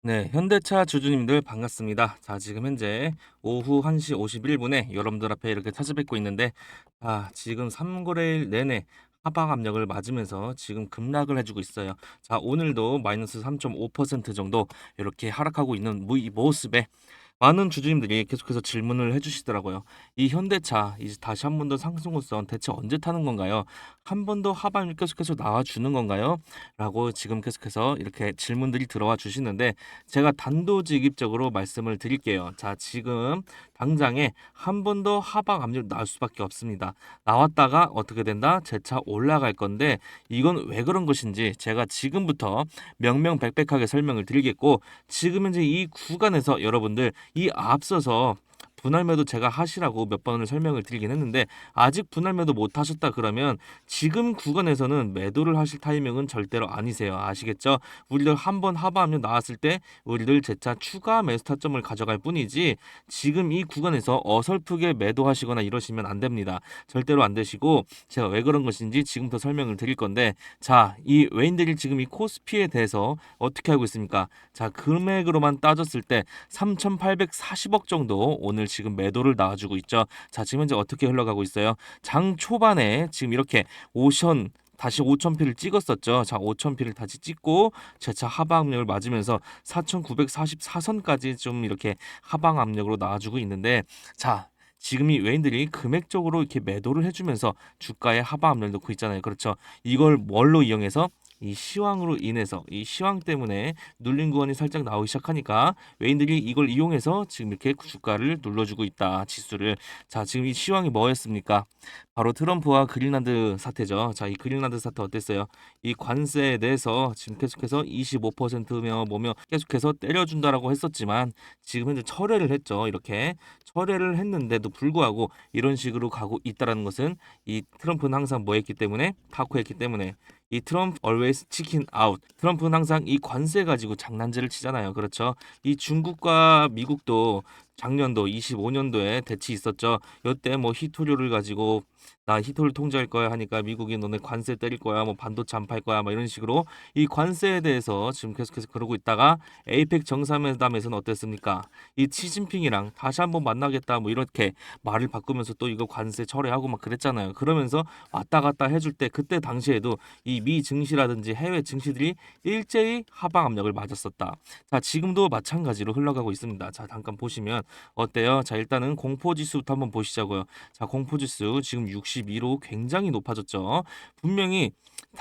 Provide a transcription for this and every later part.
네, 현대차 주주님들 반갑습니다. 자, 지금 현재 오후 1시 51분에 여러분들 앞에 이렇게 찾아뵙고 있는데, 지금 3거래일 내내 하방 압력을 맞으면서 지금 급락을 해주고 있어요. 자, 오늘도 마이너스 3.5% 정도 이렇게 하락하고 있는 이 모습에 많은 주주님들이 계속해서 질문을 해주시더라고요. 이 현대차 이제 다시 한 번 더 상승호선 대체 언제 타는 건가요? 한 번 더 하방이 계속해서 나와주는 건가요? 라고 지금 계속해서 이렇게 질문들이 들어와 주시는데 제가 단도직입적으로 말씀을 드릴게요. 자, 지금 당장에 한 번 더 하방 압력 나올 수밖에 없습니다. 나왔다가 어떻게 된다? 재차 올라갈 건데 이건 왜 그런 것인지 제가 지금부터 명명백백하게 설명을 드리겠고 지금 현재 이 구간에서 여러분들 이 앞서서 분할 매도 제가 하시라고 몇 번을 설명을 드리긴 했는데 아직 분할 매도 못 하셨다 그러면 지금 구간에서는 매도를 하실 타이밍은 절대로 아니세요. 아시겠죠? 우리들 한번 하방압력 나왔을 때 우리들 재차 추가 매수 타점을 가져갈 뿐이지 지금 이 구간에서 어설프게 매도하시거나 이러시면 안 됩니다. 절대로 안 되시고 제가 왜 그런 것인지 지금부터 설명을 드릴 건데 자, 이 외인들이 지금 이 코스피에 대해서 어떻게 하고 있습니까? 자, 금액으로만 따졌을 때 3,840억 정도 오늘 지금 매도를 나와주고 있죠. 자, 지금 현재 어떻게 흘러가고 있어요? 장 초반에 지금 이렇게 오션 다시 5,000피를 찍었었죠. 자, 5,000피를 다시 찍고 재차 하방 압력을 맞으면서 4,944선까지 좀 이렇게 하방 압력으로 나와주고 있는데 자, 지금 이 외인들이 금액적으로 이렇게 매도를 해주면서 주가에 하방 압력을 넣고 있잖아요. 그렇죠. 이걸 뭘로 이용해서 이 시황으로 인해서 이 시황 때문에 눌린 구간이 살짝 나오기 시작하니까 외인들이 이걸 이용해서 지금 이렇게 주가를 눌러주고 있다. 지수를. 자, 지금 이 시황이 뭐였습니까? 바로 트럼프와 그린란드 사태죠. 자, 이 그린란드 사태 어땠어요? 이 관세에 대해서 지금 계속해서 25%며 뭐며 계속해서 때려준다라고 했었지만 지금 현재 철회를 했죠. 이렇게 철회를 했는데도 불구하고 이런 식으로 가고 있다라는 것은 이 트럼프는 항상 뭐 했기 때문에 타코했기 때문에 이 트럼프 always chicken out. 트럼프는 항상 이 관세 가지고 장난질을 치잖아요. 그렇죠? 이 중국과 미국도 작년도 25년도에 대치 있었죠. 이때 뭐 히토류를 가지고 나 히토를 통제할 거야 하니까 미국이 너네 관세 때릴 거야 뭐 반도체 안 팔 거야 뭐 이런 식으로 이 관세에 대해서 지금 계속해서 그러고 있다가 에이펙 정상회담에서는 어땠습니까? 이 시진핑이랑 다시 한번 만나겠다 뭐 이렇게 말을 바꾸면서 또 이거 관세 철회하고 막 그랬잖아요. 그러면서 왔다 갔다 해줄 때 그때 당시에도 이 미 증시라든지 해외 증시들이 일제히 하방 압력을 맞았었다. 자, 지금도 마찬가지로 흘러가고 있습니다. 자, 잠깐 보시면 어때요? 자, 일단은 공포지수부터 한번 보시자고요. 자, 공포지수 지금 62로 굉장히 높아졌죠. 분명히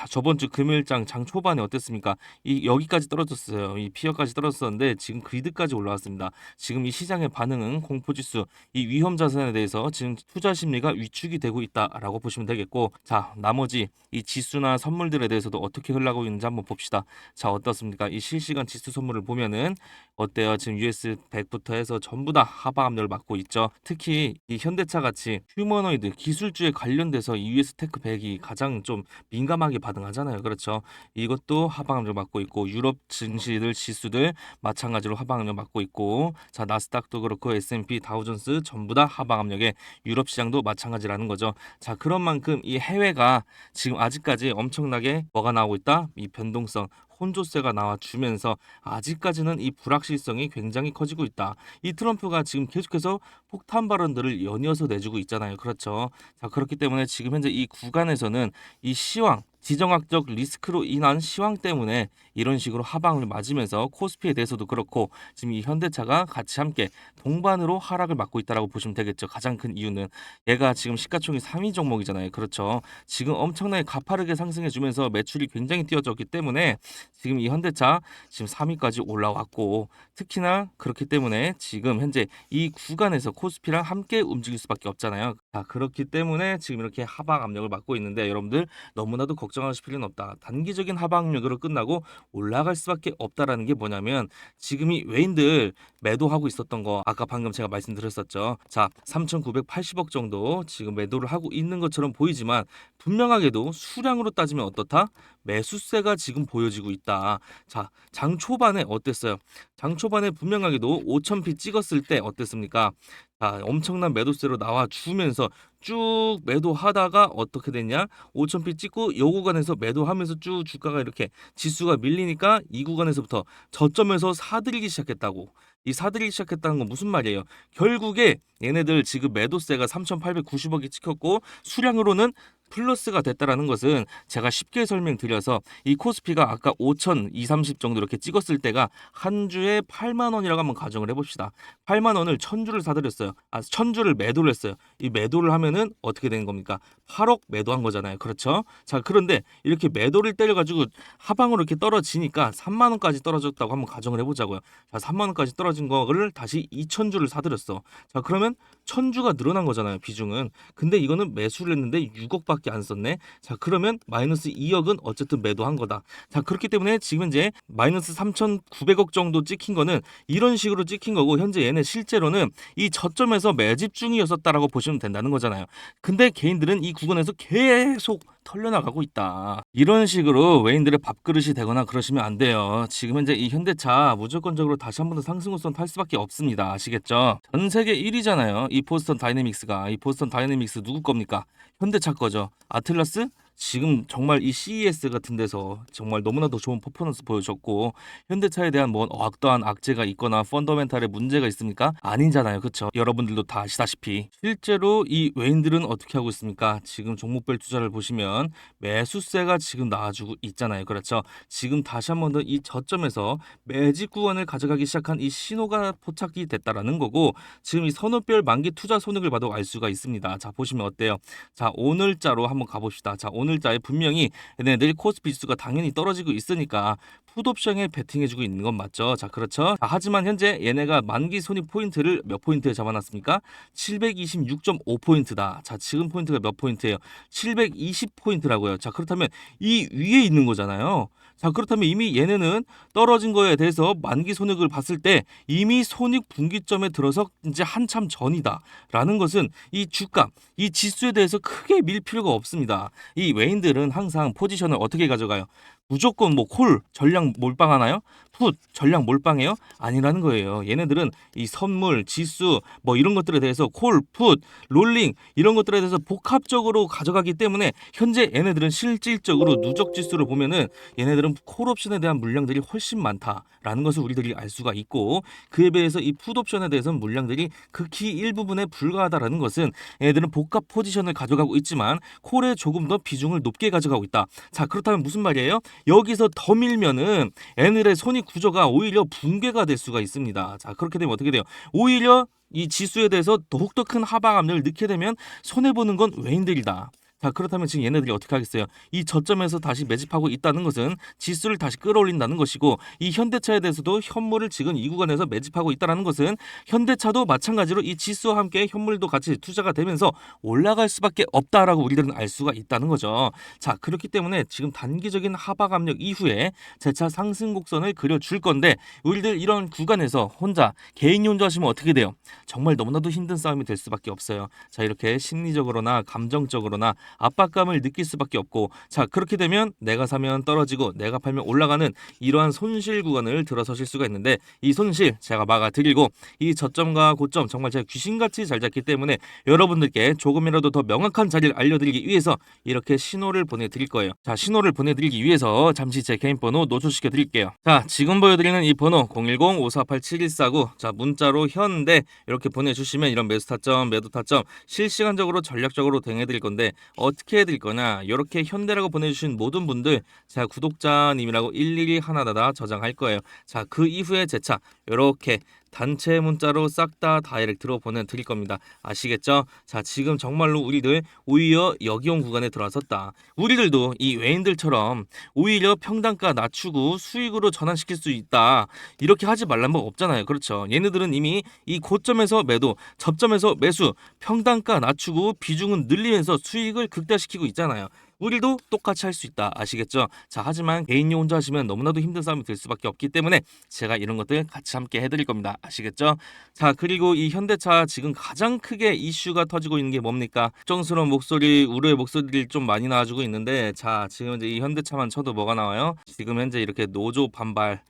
저번 주 금요일장 장 초반에 어땠습니까? 이 여기까지 떨어졌어요. 이 피어까지 떨어졌었는데 지금 그리드까지 올라왔습니다. 지금 이 시장의 반응은 공포지수, 이 위험 자산에 대해서 지금 투자 심리가 위축이 되고 있다라고 보시면 되겠고, 자, 나머지 이 지수나 선물들에 대해서도 어떻게 흘러가고 있는지 한번 봅시다. 자, 어떻습니까? 이 실시간 지수 선물을 보면은 어때요? 지금 US 100부터 해서 전부 다 하방 압력을 맞고 있죠. 특히 이 현대차 같이 휴머노이드 기술주에 관련돼서 이 US 테크 100이 가장 좀 민감하게 반응하잖아요. 그렇죠. 이것도 하방 압력을 맞고 있고 유럽 증시들 지수들 마찬가지로 하방 압력 맞고 있고 자, 나스닥도 그렇고 S&P 다우존스 전부 다 하방 압력에 유럽 시장도 마찬가지라는 거죠. 자, 그런 만큼 이 해외가 지금 아직까지 엄청나게 뭐가 나오고 있다? 이 변동성 혼조세가 나와주면서 아직까지는 이 불확실성이 굉장히 커지고 있다. 이 트럼프가 지금 계속해서 폭탄 발언들을 연이어서 내주고 있잖아요. 그렇죠. 자, 그렇기 때문에 지금 현재 이 구간에서는 이 시황 지정학적 리스크로 인한 시황 때문에 이런 식으로 하방을 맞으면서 코스피에 대해서도 그렇고 지금 이 현대차가 같이 함께 동반으로 하락을 맞고 있다라고 보시면 되겠죠. 가장 큰 이유는 얘가 지금 시가총액 3위 종목이잖아요. 그렇죠. 지금 엄청나게 가파르게 상승해 주면서 매출이 굉장히 뛰어졌기 때문에 지금 이 현대차 지금 3위까지 올라왔고 특히나 그렇기 때문에 지금 현재 이 구간에서 코스피랑 함께 움직일 수밖에 없잖아요. 자, 그렇기 때문에 지금 이렇게 하방 압력을 맞고 있는데 여러분들 너무나도 걱정하실 필요는 없다. 단기적인 하방 압력으로 끝나고 올라갈 수밖에 없다라는 게 뭐냐면 지금 이 외인들 매도하고 있었던 거 아까 방금 제가 말씀드렸었죠. 자, 3,980억 정도 지금 매도를 하고 있는 것처럼 보이지만 분명하게도 수량으로 따지면 어떻다? 매수세가 지금 보여지고 있다. 자, 장 초반에 어땠어요? 장 초반에 분명하게도 5,000피 찍었을 때 어땠습니까? 자, 엄청난 매도세로 나와 주면서 쭉 매도하다가 어떻게 됐냐? 5,000피 찍고 요 구간에서 매도하면서 쭉 주가가 이렇게 지수가 밀리니까 이 구간에서부터 저점에서 사들이기 시작했다고. 이 사들이기 시작했다는 건 무슨 말이에요? 결국에 얘네들 지금 매도세가 3,890억이 찍혔고 수량으로는 플러스가 됐다라는 것은 제가 쉽게 설명드려서 이 코스피가 아까 5,230 정도 이렇게 찍었을 때가 한 주에 8만 원이라고 한번 가정을 해봅시다. 8만 원을 1,000주를 사들였어요. 1,000주를 매도를 했어요. 이 매도를 하면은 어떻게 되는 겁니까? 8억 매도한 거잖아요. 그렇죠? 자, 그런데 이렇게 매도를 때려가지고 하방으로 이렇게 떨어지니까 3만 원까지 떨어졌다고 한번 가정을 해보자고요. 자, 3만 원까지 떨어진 거를 다시 2,000주를 사들였어. 자, 그러면 1,000주가 늘어난 거잖아요. 비중은. 근데 이거는 매수를 했는데 6억밖에 안 썼네. 자, 그러면 마이너스 2억은 어쨌든 매도한 거다. 자, 그렇기 때문에 지금 이제 마이너스 3,900억 정도 찍힌 거는 이런 식으로 찍힌 거고 현재 얘네 실제로는 이 저점에서 매집 중이었었다라고 보시면 된다는 거잖아요. 근데 개인들은 이 구간에서 계속 털려나가고 있다. 이런 식으로 외인들의 밥그릇이 되거나 그러시면 안 돼요. 지금 현재 이 현대차 무조건적으로 다시 한 번 더 상승우선 탈 수밖에 없습니다. 아시겠죠? 전 세계 1위잖아요. 이 보스턴 다이내믹스가. 이 보스턴 다이내믹스 누구 겁니까? 현대차 거죠. 아틀라스? 지금 정말 이 CES 같은 데서 정말 너무나도 좋은 퍼포먼스 보여줬고 현대차에 대한 뭐 어떠한 악재가 있거나 펀더멘탈에 문제가 있습니까? 아니잖아요. 그렇죠? 여러분들도 다 아시다시피 실제로 이 외인들은 어떻게 하고 있습니까? 지금 종목별 투자를 보시면 매수세가 지금 나와주고 있잖아요. 그렇죠? 지금 다시 한 번 더 이 저점에서 매집 구간을 가져가기 시작한 이 신호가 포착이 됐다라는 거고 지금 이 선호별 만기 투자 손익을 봐도 알 수가 있습니다. 자, 보시면 어때요? 자, 오늘자로 한번 가봅시다. 자, 오늘자에 분명히 얘네들 코스피 지수가 당연히 떨어지고 있으니까 풋옵션에 베팅해주고 있는 건 맞죠? 자, 그렇죠? 자, 하지만 현재 얘네가 만기 손익 포인트를 몇 포인트에 잡아놨습니까? 726.5포인트다. 자, 지금 포인트가 몇 포인트예요? 720포인트라고요. 자, 그렇다면 이 위에 있는 거잖아요. 자, 그렇다면 이미 얘네는 떨어진 거에 대해서 만기 손익을 봤을 때 이미 손익 분기점에 들어서 이제 한참 전이다라는 것은 이 주가, 이 지수에 대해서 크게 밀 필요가 없습니다. 이 외인들은 항상 포지션을 어떻게 가져가요? 무조건 뭐 콜 전량 몰빵하나요? 풋 전량 몰빵해요? 아니라는 거예요. 얘네들은 이 선물, 지수 뭐 이런 것들에 대해서 콜, 풋, 롤링 이런 것들에 대해서 복합적으로 가져가기 때문에 현재 얘네들은 실질적으로 누적 지수를 보면은 얘네들은 콜옵션에 대한 물량들이 훨씬 많다라는 것을 우리들이 알 수가 있고 그에 비해서 이 풋옵션에 대해서는 물량들이 극히 일부분에 불과하다라는 것은 얘네들은 복합 포지션을 가져가고 있지만 콜에 조금 더 비중을 높게 가져가고 있다. 자, 그렇다면 무슨 말이에요? 여기서 더 밀면은 얘네들의 손익 구조가 오히려 붕괴가 될 수가 있습니다. 자, 그렇게 되면 어떻게 돼요? 오히려 이 지수에 대해서 더욱더 큰 하방 압력을 넣게 되면 손해보는 건 외인들이다. 자, 그렇다면 지금 얘네들이 어떻게 하겠어요? 이 저점에서 다시 매집하고 있다는 것은 지수를 다시 끌어올린다는 것이고 이 현대차에 대해서도 현물을 지금 이 구간에서 매집하고 있다는 것은 현대차도 마찬가지로 이 지수와 함께 현물도 같이 투자가 되면서 올라갈 수밖에 없다라고 우리들은 알 수가 있다는 거죠. 자, 그렇기 때문에 지금 단기적인 하방 압력 이후에 재차 상승 곡선을 그려줄 건데 우리들 이런 구간에서 혼자 개인 혼자하시면 어떻게 돼요? 정말 너무나도 힘든 싸움이 될 수밖에 없어요. 자, 이렇게 심리적으로나 감정적으로나 압박감을 느낄 수밖에 없고 자, 그렇게 되면 내가 사면 떨어지고 내가 팔면 올라가는 이러한 손실 구간을 들어서실 수가 있는데 이 손실 제가 막아드리고 이 저점과 고점 정말 제가 귀신같이 잘 잡기 때문에 여러분들께 조금이라도 더 명확한 자리를 알려드리기 위해서 이렇게 신호를 보내드릴 거예요. 자, 신호를 보내드리기 위해서 잠시 제 개인 번호 노출시켜 드릴게요. 자, 지금 보여드리는 이 번호 010-5487-7149 자, 문자로 현대 이렇게 보내주시면 이런 매수 타점 매도 타점 실시간적으로 전략적으로 대응해드릴 건데 어떻게 해드릴 거냐 이렇게 현대라고 보내주신 모든 분들 제가 구독자님이라고 일일이 하나하나 저장할 거예요. 자, 그 이후에 제 차 이렇게 단체 문자로 싹 다 다이렉트로 보내드릴 겁니다. 아시겠죠? 자, 지금 정말로 우리들 오히려 역이용 구간에 들어섰다. 우리들도 이 외인들처럼 오히려 평단가 낮추고 수익으로 전환시킬 수 있다. 이렇게 하지 말란 법 없잖아요. 그렇죠? 얘네들은 이미 이 고점에서 매도, 저점에서 매수, 평단가 낮추고 비중은 늘리면서 수익을 극대화시키고 있잖아요. 우리도 똑같이 할 수 있다. 아시겠죠? 자, 하지만 개인용 혼자 하시면 너무나도 힘든 싸움이 될 수밖에 없기 때문에 제가 이런 것들 같이 함께 해드릴 겁니다. 아시겠죠? 자, 그리고 이 현대차 지금 가장 크게 이슈가 터지고 있는 게 뭡니까? 걱정스러운 목소리, 우려의 목소리를 좀 많이 나와주고 있는데 자, 지금 이제 이 현대차만 쳐도 뭐가 나와요? 지금 현재 이렇게 노조 반발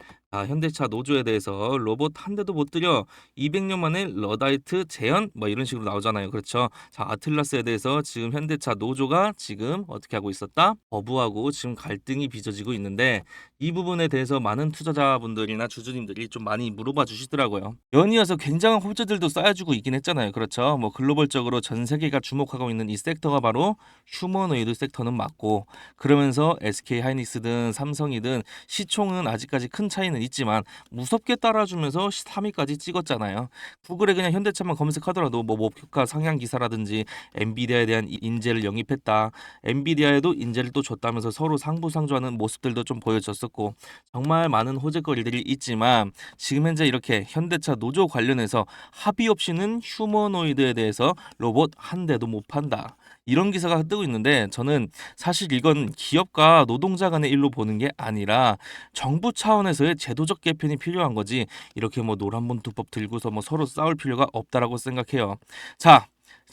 현대차 노조에 대해서 로봇 한 대도 못 들여 200년 만에 러다이트 재현 뭐 이런 식으로 나오잖아요. 그렇죠? 자, 아틀라스에 대해서 지금 현대차 노조가 지금 어떻게 하고 있었다? 거부하고 지금 갈등이 빚어지고 있는데 이 부분에 대해서 많은 투자자분들이나 주주님들이 좀 많이 물어봐 주시더라고요. 연이어서 굉장한 호재들도 쌓여주고 있긴 했잖아요. 그렇죠? 뭐 글로벌적으로 전 세계가 주목하고 있는 이 섹터가 바로 휴머노이드 섹터는 맞고 그러면서 SK 하이닉스든 삼성이든 시총은 아직까지 큰 차이는 있지만 무섭게 따라주면서 3위까지 찍었잖아요. 구글에 그냥 현대차만 검색하더라도 뭐 목표가 상향 기사라든지 엔비디아에 대한 인재를 영입했다. 엔비디아에도 인재를 또 줬다면서 서로 상부상조하는 모습들도 좀 보여줬었고 정말 많은 호재거리들이 있지만 지금 현재 이렇게 현대차 노조 관련해서 합의 없이는 휴머노이드에 대해서 로봇 한 대도 못 판다. 이런 기사가 뜨고 있는데 저는 사실 이건 기업과 노동자 간의 일로 보는 게 아니라 정부 차원에서의 제도적 개편이 필요한 거지 이렇게 뭐 노란봉투법 들고서 뭐 서로 싸울 필요가 없다라고 생각해요. 자,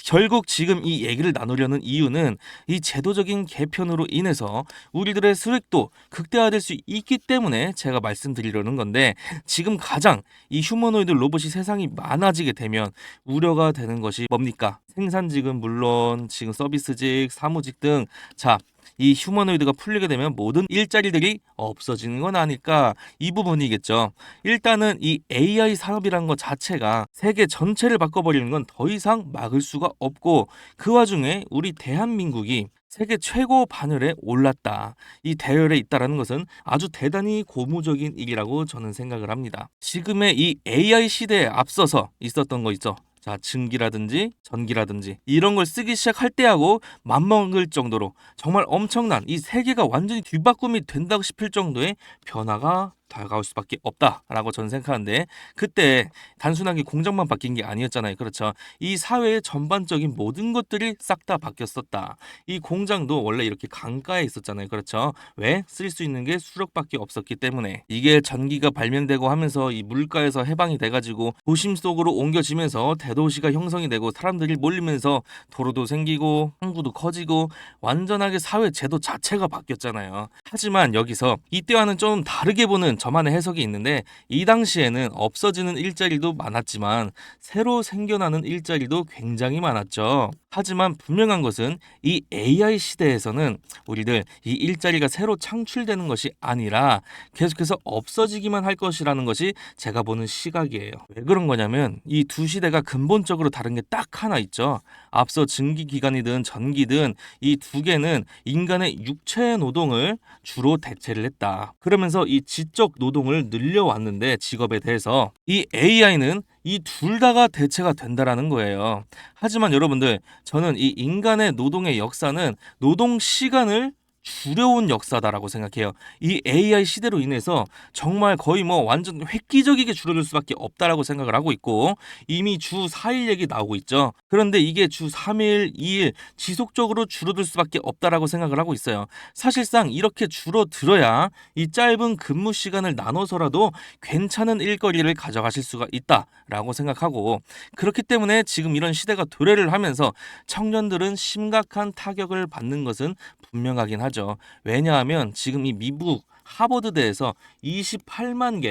결국 지금 이 얘기를 나누려는 이유는 이 제도적인 개편으로 인해서 우리들의 수익도 극대화될 수 있기 때문에 제가 말씀드리려는 건데 지금 가장 이 휴머노이드 로봇이 세상이 많아지게 되면 우려가 되는 것이 뭡니까? 생산직은 물론 지금 서비스직, 사무직 등 자, 이 휴머노이드가 풀리게 되면 모든 일자리들이 없어지는 건 아닐까 이 부분이겠죠. 일단은 이 AI 산업이라는 것 자체가 세계 전체를 바꿔버리는 건 더 이상 막을 수가 없고 그 와중에 우리 대한민국이 세계 최고 반열에 올랐다. 이 대열에 있다라는 것은 아주 대단히 고무적인 일이라고 저는 생각을 합니다. 지금의 이 AI 시대에 앞서서 있었던 거 있죠. 자, 증기라든지 전기라든지 이런 걸 쓰기 시작할 때하고 맞먹을 정도로 정말 엄청난 이 세계가 완전히 뒤바꿈이 된다고 싶을 정도의 변화가 다가올 수밖에 없다라고 저는 생각하는데 그때 단순하게 공장만 바뀐 게 아니었잖아요. 그렇죠. 이 사회의 전반적인 모든 것들이 싹 다 바뀌었었다. 이 공장도 원래 이렇게 강가에 있었잖아요. 그렇죠. 왜? 쓸 수 있는 게 수력밖에 없었기 때문에 이게 전기가 발명되고 하면서 이 물가에서 해방이 돼가지고 도심 속으로 옮겨지면서 대도시가 형성이 되고 사람들이 몰리면서 도로도 생기고 항구도 커지고 완전하게 사회 제도 자체가 바뀌었잖아요. 하지만 여기서 이때와는 좀 다르게 보는 저만의 해석이 있는데 이 당시에는 없어지는 일자리도 많았지만 새로 생겨나는 일자리도 굉장히 많았죠. 하지만 분명한 것은 이 AI 시대에서는 우리들 이 일자리가 새로 창출되는 것이 아니라 계속해서 없어지기만 할 것이라는 것이 제가 보는 시각이에요. 왜 그런 거냐면 이 두 시대가 근본적으로 다른 게 딱 하나 있죠. 앞서 증기기관이든 전기든 이 두 개는 인간의 육체 노동을 주로 대체를 했다. 그러면서 이 지적 노동을 늘려왔는데 직업에 대해서 이 AI는 이 둘 다가 대체가 된다라는 거예요. 하지만 여러분들 저는 이 인간의 노동의 역사는 노동 시간을 줄여온 역사다라고 생각해요. 이 AI 시대로 인해서 정말 거의 뭐 완전 획기적이게 줄어들 수밖에 없다라고 생각을 하고 있고 이미 주 4일 얘기 나오고 있죠. 그런데 이게 주 3일, 2일 지속적으로 줄어들 수밖에 없다라고 생각을 하고 있어요. 사실상 이렇게 줄어들어야 이 짧은 근무 시간을 나눠서라도 괜찮은 일거리를 가져가실 수가 있다라고 생각하고 그렇기 때문에 지금 이런 시대가 도래를 하면서 청년들은 심각한 타격을 받는 것은 분명하긴 하죠. 왜냐하면 지금 이 미국 하버드대에서 28만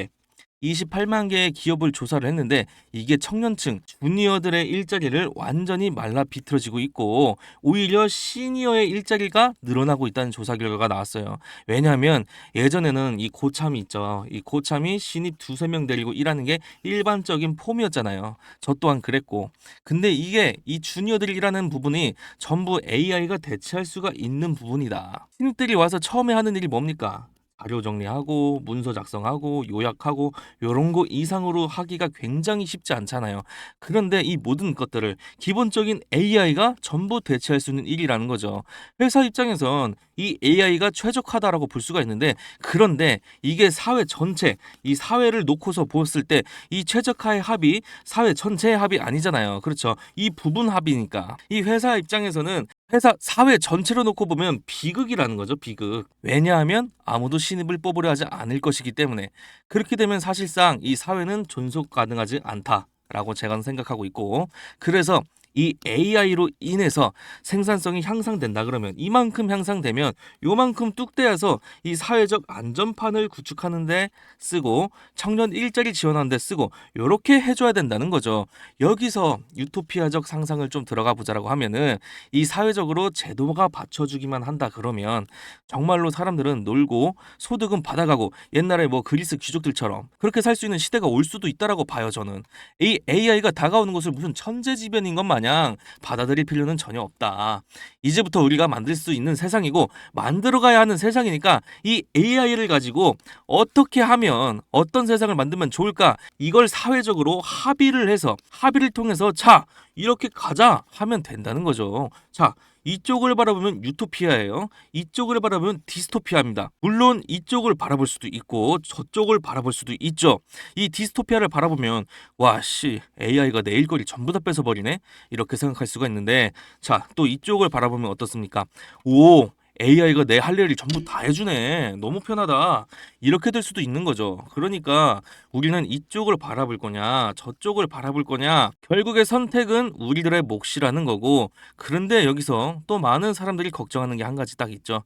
개의 기업을 조사를 했는데 이게 청년층 주니어들의 일자리를 완전히 말라 비틀어지고 있고 오히려 시니어의 일자리가 늘어나고 있다는 조사 결과가 나왔어요. 왜냐하면 예전에는 이 고참이 있죠. 이 고참이 신입 두세 명 데리고 일하는 게 일반적인 폼이었잖아요. 저 또한 그랬고 근데 이게 이 주니어들이 일하는 부분이 전부 AI가 대체할 수가 있는 부분이다. 신입들이 와서 처음에 하는 일이 뭡니까? 자료 정리하고 문서 작성하고 요약하고 요런 거 이상으로 하기가 굉장히 쉽지 않잖아요. 그런데 이 모든 것들을 기본적인 AI가 전부 대체할 수 있는 일이라는 거죠. 회사 입장에선 이 AI가 최적화다라고 볼 수가 있는데 그런데 이게 사회 전체 이 사회를 놓고서 보았을 때 이 최적화의 합이 사회 전체의 합이 아니잖아요. 그렇죠. 이 부분 합이니까 이 회사 입장에서는 회사 사회 전체로 놓고 보면 비극이라는 거죠. 비극. 왜냐하면 아무도 신입을 뽑으려 하지 않을 것이기 때문에 그렇게 되면 사실상 이 사회는 존속 가능하지 않다라고 제가 생각하고 있고 그래서 이 AI로 인해서 생산성이 향상된다 그러면 이만큼 향상되면 요만큼 뚝 떼어서 이 사회적 안전판을 구축하는데 쓰고 청년 일자리 지원하는데 쓰고 요렇게 해줘야 된다는 거죠. 여기서 유토피아적 상상을 좀 들어가 보자라고 하면은 이 사회적으로 제도가 받쳐주기만 한다 그러면 정말로 사람들은 놀고 소득은 받아가고 옛날에 뭐 그리스 귀족들처럼 그렇게 살 수 있는 시대가 올 수도 있다라고 봐요. 저는 이 AI가 다가오는 것을 무슨 천재지변인 것 마냥 받아들일 필요는 전혀 없다. 이제부터 우리가 만들 수 있는 세상이고 만들어가야 하는 세상이니까 이 AI를 가지고 어떻게 하면 어떤 세상을 만들면 좋을까 이걸 사회적으로 합의를 통해서 자 이렇게 가자 하면 된다는 거죠. 자 이쪽을 바라보면 유토피아예요. 이쪽을 바라보면 디스토피아입니다. 물론 이쪽을 바라볼 수도 있고 저쪽을 바라볼 수도 있죠. 이 디스토피아를 바라보면 와씨 AI가 내 일거리 전부 다 뺏어버리네 이렇게 생각할 수가 있는데 자 또 이쪽을 바라보면 어떻습니까? 오 AI가 내 할 일을 전부 다 해주네. 너무 편하다. 이렇게 될 수도 있는 거죠. 그러니까 우리는 이쪽을 바라볼 거냐, 저쪽을 바라볼 거냐. 결국의 선택은 우리들의 몫이라는 거고. 그런데 여기서 또 많은 사람들이 걱정하는 게 한 가지 딱 있죠.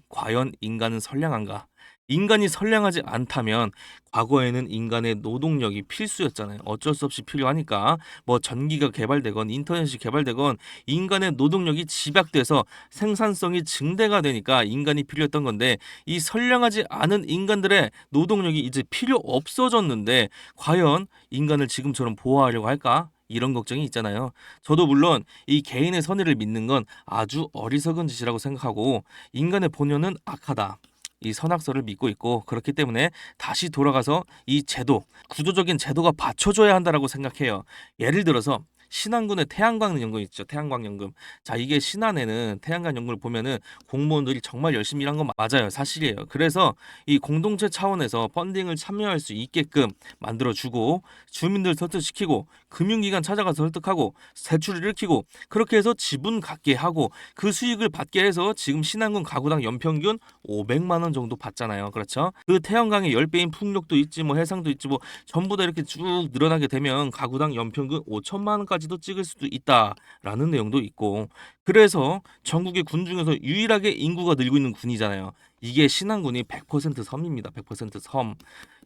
과연 인간은 선량한가? 인간이 선량하지 않다면 과거에는 인간의 노동력이 필수였잖아요. 어쩔 수 없이 필요하니까 뭐 전기가 개발되건 인터넷이 개발되건 인간의 노동력이 집약돼서 생산성이 증대가 되니까 인간이 필요했던 건데 이 선량하지 않은 인간들의 노동력이 이제 필요 없어졌는데 과연 인간을 지금처럼 보호하려고 할까? 이런 걱정이 있잖아요. 저도 물론 이 개인의 선의를 믿는 건 아주 어리석은 짓이라고 생각하고 인간의 본연은 악하다. 이 선악설을 믿고 있고 그렇기 때문에 다시 돌아가서 이 제도, 구조적인 제도가 받쳐줘야 한다라고 생각해요. 예를 들어서 신한군의 태양광 연금 있죠. 태양광 연금. 자, 이게 신한에는 태양광 연금을 보면은 공무원들이 정말 열심히 일한 건 맞아요. 사실이에요. 그래서 이 공동체 차원에서 펀딩을 참여할 수 있게끔 만들어주고 주민들 설득시키고 금융기관 찾아가서 설득하고 세출을 일으키고 그렇게 해서 지분 갖게 하고 그 수익을 받게 해서 지금 신한군 가구당 연평균 500만 원 정도 받잖아요. 그렇죠? 그 태양광의 10배인 풍력도 있지 뭐 해상도 있지 뭐 전부 다 이렇게 쭉 늘어나게 되면 가구당 연평균 5천만 원까지도 찍을 수도 있다라는 내용도 있고 그래서 전국의 군 중에서 유일하게 인구가 늘고 있는 군이잖아요. 이게 신안군이 100% 섬입니다. 100% 섬.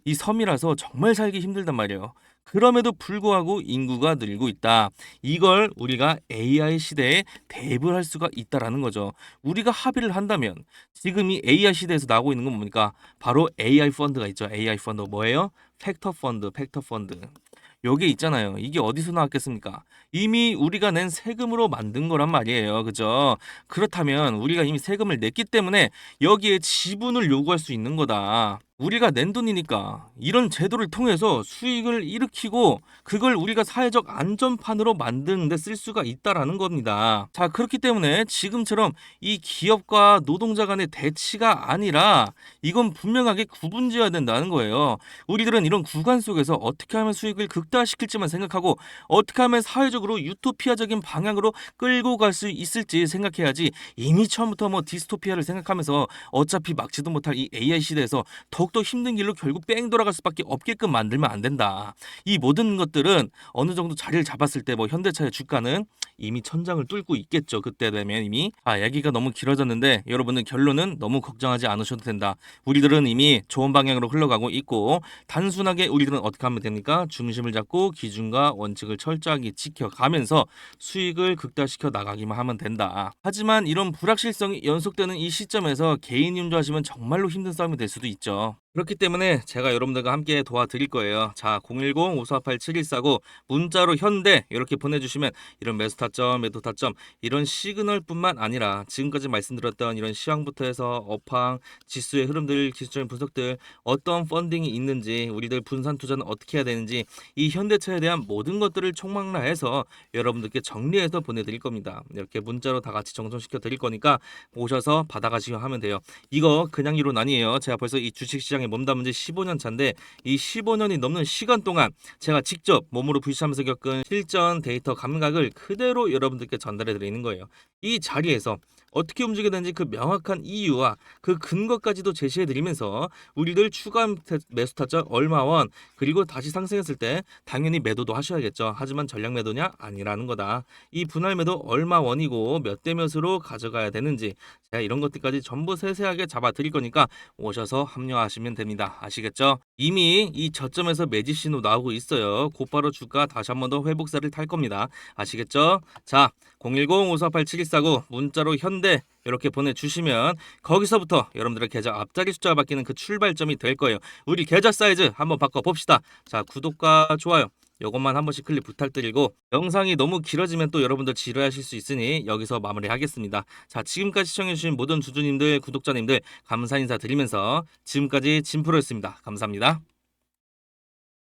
이 섬이라서 정말 살기 힘들단 말이에요. 그럼에도 불구하고 인구가 늘고 있다. 이걸 우리가 AI 시대에 대입을 할 수가 있다라는 거죠. 우리가 합의를 한다면 지금 이 AI 시대에서 나오고 있는 건 뭡니까? 바로 AI 펀드가 있죠. AI 펀드 뭐예요? 팩터 펀드, 팩터 펀드. 요게 있잖아요. 이게 어디서 나왔겠습니까? 이미 우리가 낸 세금으로 만든 거란 말이에요. 그죠? 그렇다면 우리가 이미 세금을 냈기 때문에 여기에 지분을 요구할 수 있는 거다. 우리가 낸 돈이니까 이런 제도를 통해서 수익을 일으키고 그걸 우리가 사회적 안전판으로 만드는 데 쓸 수가 있다라는 겁니다. 자, 그렇기 때문에 지금처럼 이 기업과 노동자 간의 대치가 아니라 이건 분명하게 구분지어야 된다는 거예요. 우리들은 이런 구간 속에서 어떻게 하면 수익을 극대화시킬지만 생각하고 어떻게 하면 사회적으로 유토피아적인 방향으로 끌고 갈 수 있을지 생각해야지 이미 처음부터 뭐 디스토피아를 생각하면서 어차피 막지도 못할 이 AI 시대에서 더욱더 힘든 길로 결국 뺑 돌아갈 수밖에 없게끔 만들면 안 된다. 이 모든 것들은 어느 정도 자리를 잡았을 때 뭐 현대차의 주가는 이미 천장을 뚫고 있겠죠. 그때 되면 이미 얘기가 너무 길어졌는데 여러분들 결론은 너무 걱정하지 않으셔도 된다. 우리들은 이미 좋은 방향으로 흘러가고 있고 단순하게 우리들은 어떻게 하면 됩니까? 중심을 잡고 기준과 원칙을 철저하게 지켜가면서 수익을 극대화시켜 나가기만 하면 된다. 하지만 이런 불확실성이 연속되는 이 시점에서 개인 윤조하시면 정말로 힘든 싸움이 될 수도 있죠. 그렇기 때문에 제가 여러분들과 함께 도와드릴 거예요. 자, 010-5487-7149 문자로 현대 이렇게 보내주시면 이런 매수 타점, 매도 타점 이런 시그널뿐만 아니라 지금까지 말씀드렸던 이런 시황부터 해서 업황, 지수의 흐름들, 기술적인 분석들 어떤 펀딩이 있는지 우리들 분산 투자는 어떻게 해야 되는지 이 현대차에 대한 모든 것들을 총망라해서 여러분들께 정리해서 보내드릴 겁니다. 이렇게 문자로 다 같이 정정시켜 드릴 거니까 오셔서 받아가시고 하면 돼요. 이거 그냥 이론 아니에요. 제가 벌써 이 주식시장에 몸담은 지 15년 차인데 이 15년이 넘는 시간 동안 제가 직접 몸으로 부딪히면서 겪은 실전 데이터 감각을 그대로 여러분들께 전달해 드리는 거예요. 이 자리에서 어떻게 움직여야 되는지 그 명확한 이유와 그 근거까지도 제시해 드리면서 우리들 추가 매수 타점 얼마 원 그리고 다시 상승했을 때 당연히 매도도 하셔야겠죠. 하지만 전략 매도냐? 아니라는 거다. 이 분할 매도 얼마 원이고 몇 대 몇으로 가져가야 되는지 제가 이런 것들까지 전부 세세하게 잡아 드릴 거니까 오셔서 합류하시면 됩니다. 아시겠죠? 이미 이 저점에서 매집 신호 나오고 있어요. 곧바로 주가 다시 한 번 더 회복세를 탈 겁니다. 아시겠죠? 자, 010-5487-149 문자로 현대 이렇게 보내주시면 거기서부터 여러분들의 계좌 앞자리 숫자가 바뀌는 그 출발점이 될 거예요. 우리 계좌 사이즈 한번 바꿔봅시다. 자, 구독과 좋아요 요것만 한 번씩 클릭 부탁드리고 영상이 너무 길어지면 또 여러분들 지루하실 수 있으니 여기서 마무리하겠습니다. 자, 지금까지 시청해주신 모든 주주님들 구독자님들 감사 인사 드리면서 지금까지 진프로였습니다. 감사합니다.